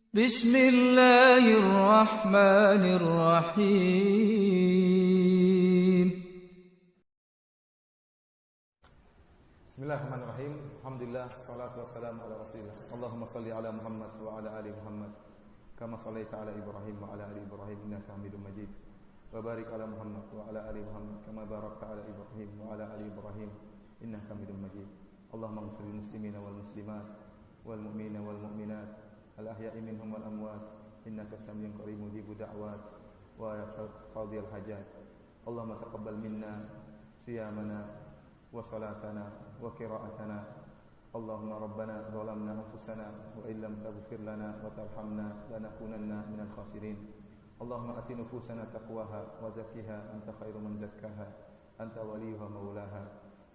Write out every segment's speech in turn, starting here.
Bismillahirrahmanirrahim. Bismillahirrahmanirrahim. Alhamdulillah, salatu wassalamu ala Rasulillah. Allahumma salli ala Muhammad wa ala ali Muhammad kama sallaita ala Ibrahim wa ala ali Ibrahim innaka Hamidum Majid. Wa barik ala Muhammad wa ala ali Muhammad kama barakta ala Ibrahim wa ala ali Ibrahim innaka Hamidum Majid. Allahumma ighfir lil muslimina wal muslimat wal mu'minina wal mu'minat al ahya'i minhum wal amwat innaka samiyyun qaribun mujibud da'wat wa ya qadhiyal hajat. Allahumma taqabbal minna siyamana wa salatana wa qira'atana. Allahumma rabbana zalamna anfusana wa illam taghfir lana wa tarhamna lanakunanna minal khasirin. Allahumma ati nufusana taqwaha wa zakkiha anta khairu man zakkaha anta waliyuha maulaha.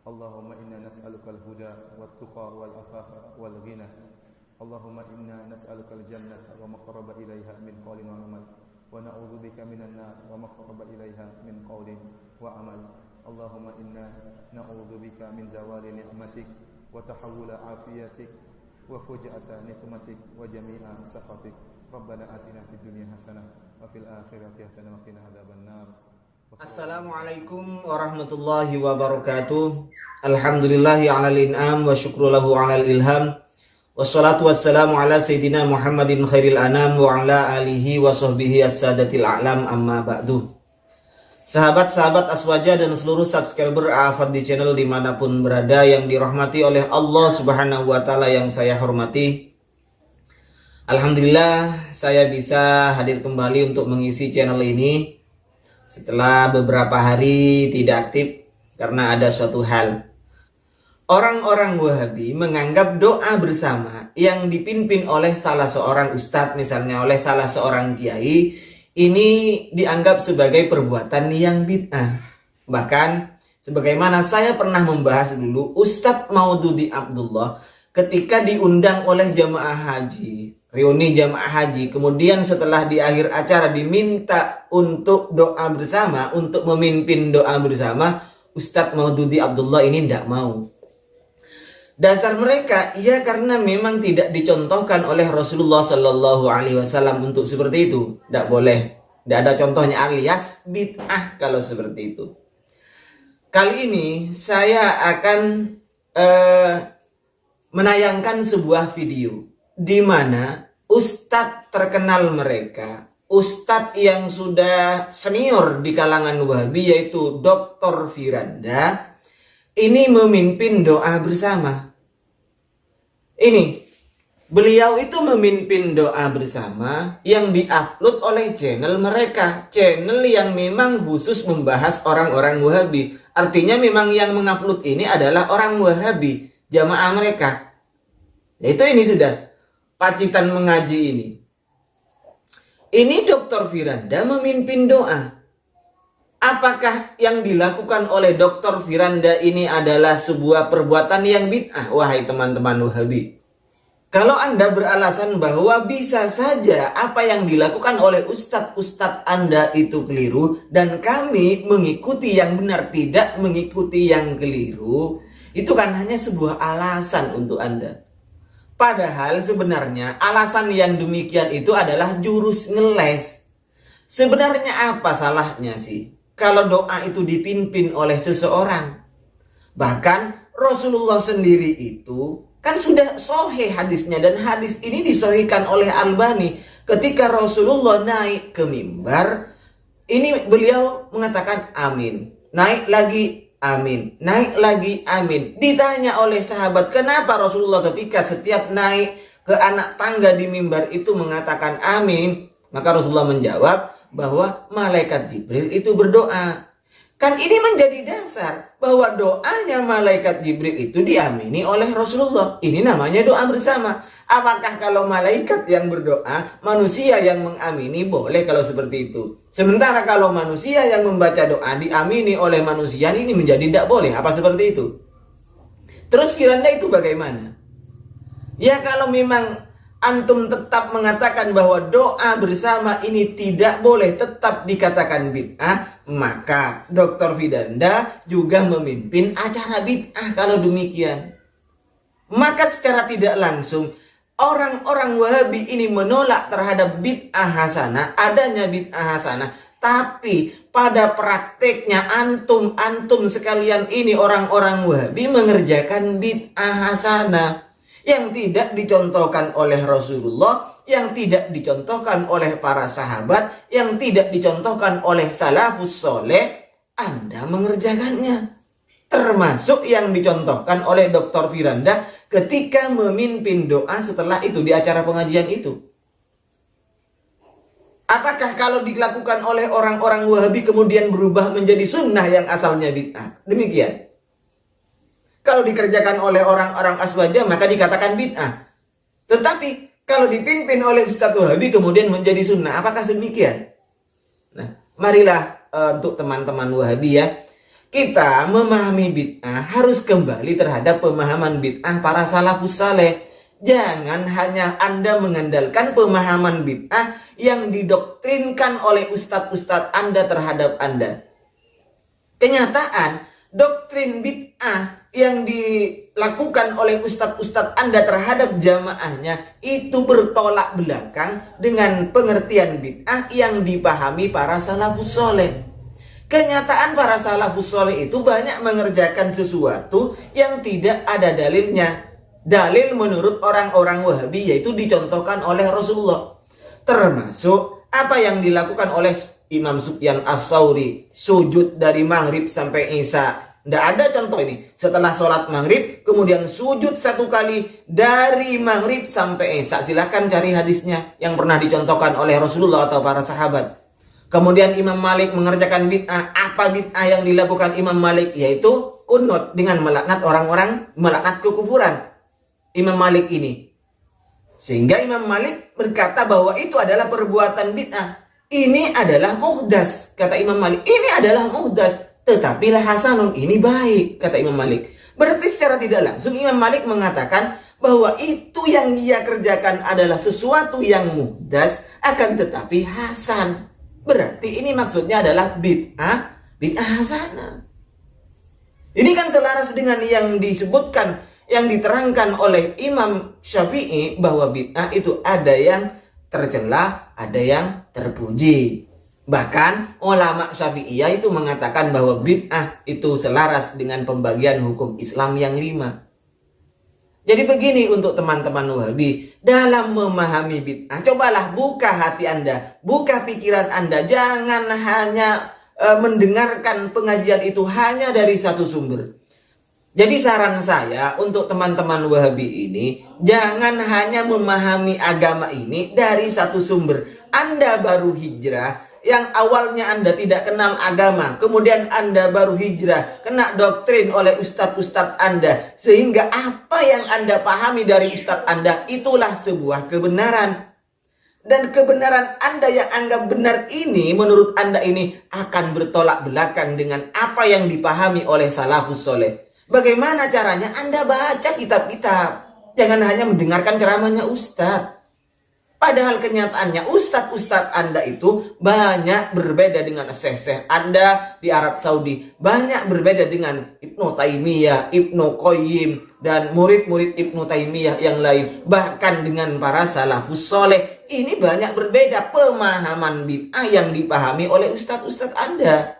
Allahumma inna nas'aluka al-huda wat-tuqa wal-afafa wal-ghina. Allahumma inna nas'aluka al-jannata wa ma qaraba ilayha min qawlin wa amal wa na'udzu bika minan nar wa ma qaraba ilayha min qawlin wa amal. Allahumma inna na'udzu bika min zawali ni'matik wa tahawula afiyatik wa fuja'ata nikmatik wa jami'a sakhatik. Rabbana atina fid dunya hasanah wa fil akhirati hasanah wa qina adzabannar. Assalamualaikum warahmatullahi wabarakatuh. Alhamdulillahi alal in'am wa syukru lahu alal ilham. Wassalatu wassalamu ala sayyidina Muhammadin khairil anam wa ala alihi wa sahbihi as-sadatil a'lam, amma ba'du. Sahabat-sahabat Aswaja dan seluruh subscriber Afad di channel dimanapun berada yang dirahmati oleh Allah subhanahu wa ta'ala yang saya hormati. Alhamdulillah saya bisa hadir kembali untuk mengisi channel ini setelah beberapa hari tidak aktif karena ada suatu hal. Orang-orang Wahabi menganggap doa bersama yang dipimpin oleh salah seorang ustadz, misalnya oleh salah seorang kiai, ini dianggap sebagai perbuatan yang bid'ah. Bahkan sebagaimana saya pernah membahas dulu, Ustadz Maududi Abdullah ketika diundang oleh jamaah haji, reuni jamaah haji, kemudian setelah di akhir acara diminta untuk doa bersama, untuk memimpin doa bersama, Ustadz Maududi Abdullah ini tidak mau. Dasar mereka, ya karena memang tidak dicontohkan oleh Rasulullah Shallallahu Alaihi Wasallam untuk seperti itu, tidak boleh, tidak ada contohnya, alias bid'ah kalau seperti itu. Kali ini saya akan menayangkan sebuah video di mana ustadz terkenal mereka, ustadz yang sudah senior di kalangan Wahabi, yaitu Dr. Firanda, ini memimpin doa bersama. Ini beliau itu memimpin doa bersama yang diupload oleh channel mereka, channel yang memang khusus membahas orang-orang Wahabi. Artinya memang yang mengupload ini adalah orang Wahabi, jamaah mereka. Yaitu ini sudah pacitan mengaji ini. Ini Dr. Firanda memimpin doa. Apakah yang dilakukan oleh Dr. Firanda ini adalah sebuah perbuatan yang bid'ah? Wahai teman-teman Wahabi, kalau Anda beralasan bahwa bisa saja apa yang dilakukan oleh ustadz-ustadz Anda itu keliru dan kami mengikuti yang benar, tidak mengikuti yang keliru, itu kan hanya sebuah alasan untuk Anda. Padahal sebenarnya alasan yang demikian itu adalah jurus ngeles. Sebenarnya apa salahnya sih kalau doa itu dipimpin oleh seseorang? Bahkan Rasulullah sendiri itu kan sudah sahih hadisnya, dan hadis ini disahihkan oleh Albani. Ketika Rasulullah naik ke mimbar, ini beliau mengatakan amin, naik lagi amin, naik lagi amin. Ditanya oleh sahabat, kenapa Rasulullah ketika setiap naik ke anak tangga di mimbar itu mengatakan amin? Maka Rasulullah menjawab bahwa malaikat Jibril itu berdoa. Kan ini menjadi dasar bahwa doanya malaikat Jibril itu diamini oleh Rasulullah. Ini namanya doa bersama. Apakah kalau malaikat yang berdoa, manusia yang mengamini, boleh kalau seperti itu? Sementara kalau manusia yang membaca doa diamini oleh manusia, ini menjadi tidak boleh. Apa seperti itu? Terus Firanda itu bagaimana? Ya kalau memang antum tetap mengatakan bahwa doa bersama ini tidak boleh, tetap dikatakan bid'ah, maka Dr. Firanda juga memimpin acara bid'ah kalau demikian. Maka secara tidak langsung orang-orang Wahabi ini menolak terhadap bid'ah hasanah, adanya bid'ah hasanah, tapi pada prakteknya antum sekalian ini orang-orang Wahabi mengerjakan bid'ah hasanah yang tidak dicontohkan oleh Rasulullah, yang tidak dicontohkan oleh para sahabat, yang tidak dicontohkan oleh salafus soleh. Anda mengerjakannya, termasuk yang dicontohkan oleh Dr. Firanda ketika memimpin doa setelah itu di acara pengajian itu. Apakah kalau dilakukan oleh orang-orang Wahabi kemudian berubah menjadi sunnah yang asalnya bid'ah? Demikian. Kalau dikerjakan oleh orang-orang aswaja maka dikatakan bid'ah. Tetapi kalau dipimpin oleh Ustadz Wahabi kemudian menjadi sunnah, apakah demikian? Nah, marilah untuk teman-teman Wahabi ya, kita memahami bid'ah harus kembali terhadap pemahaman bid'ah para salafus saleh. Jangan hanya Anda mengandalkan pemahaman bid'ah yang didoktrinkan oleh ustadz-ustadz Anda terhadap Anda. Kenyataan, doktrin bid'ah yang dilakukan oleh ustadz-ustadz Anda terhadap jamaahnya itu bertolak belakang dengan pengertian bid'ah yang dipahami para salafus soleh. Kenyataan para salafus soleh itu banyak mengerjakan sesuatu yang tidak ada dalilnya. Dalil menurut orang-orang Wahabi yaitu dicontohkan oleh Rasulullah. Termasuk apa yang dilakukan oleh Imam Sufyan Ats-Tsauri, sujud dari maghrib sampai isya. Tidak ada contoh ini. Setelah sholat maghrib, kemudian sujud 1 kali dari maghrib sampai isya. Silahkan cari hadisnya yang pernah dicontohkan oleh Rasulullah atau para sahabat. Kemudian Imam Malik mengerjakan bid'ah. Apa bid'ah yang dilakukan Imam Malik? Yaitu kunut dengan melaknat orang-orang, melaknat kekufuran Imam Malik ini. Sehingga Imam Malik berkata bahwa itu adalah perbuatan bid'ah. Ini adalah muhdas, kata Imam Malik. Ini adalah muhdas. Tetapi la hasanun, ini baik, kata Imam Malik. Berarti secara tidak langsung Imam Malik mengatakan bahwa itu yang dia kerjakan adalah sesuatu yang muhdas, akan tetapi hasan. Berarti ini maksudnya adalah bid'ah hasanah. Ini kan selaras dengan yang disebutkan, yang diterangkan oleh Imam Syafi'i bahwa bid'ah itu ada yang tercela, ada yang terpuji. Bahkan ulama Syafi'iyah itu mengatakan bahwa bid'ah itu selaras dengan pembagian hukum Islam yang 5. Jadi begini untuk teman-teman Wahabi, dalam memahami bid'ah, cobalah buka hati Anda, buka pikiran Anda, jangan hanya mendengarkan pengajian itu hanya dari satu sumber. Jadi saran saya untuk teman-teman Wahabi ini, jangan hanya memahami agama ini dari satu sumber. Anda baru hijrah, yang awalnya Anda tidak kenal agama, kemudian Anda baru hijrah, kena doktrin oleh ustadz-ustadz Anda, sehingga apa yang Anda pahami dari ustadz Anda itulah sebuah kebenaran. Dan kebenaran Anda yang anggap benar ini, menurut Anda ini akan bertolak belakang dengan apa yang dipahami oleh salafus soleh. Bagaimana caranya? Anda baca kitab-kitab, jangan hanya mendengarkan ceramahnya ustadz. Padahal kenyataannya ustadz-ustadz Anda itu banyak berbeda dengan syekh-syekh Anda di Arab Saudi. Banyak berbeda dengan Ibnu Taimiyah, Ibnu Qayyim, dan murid-murid Ibnu Taimiyah yang lain. Bahkan dengan para salafus soleh. Ini banyak berbeda pemahaman bid'ah yang dipahami oleh ustadz-ustadz Anda.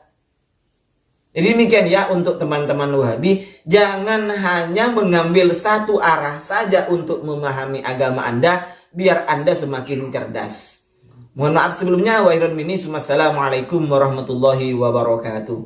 Jadi demikian ya untuk teman-teman Wahabi. Jangan hanya mengambil satu arah saja untuk memahami agama Anda, biar Anda semakin cerdas. Mohon maaf sebelumnya. Wa khairan minni. Wassalamualaikum warahmatullahi wabarakatuh.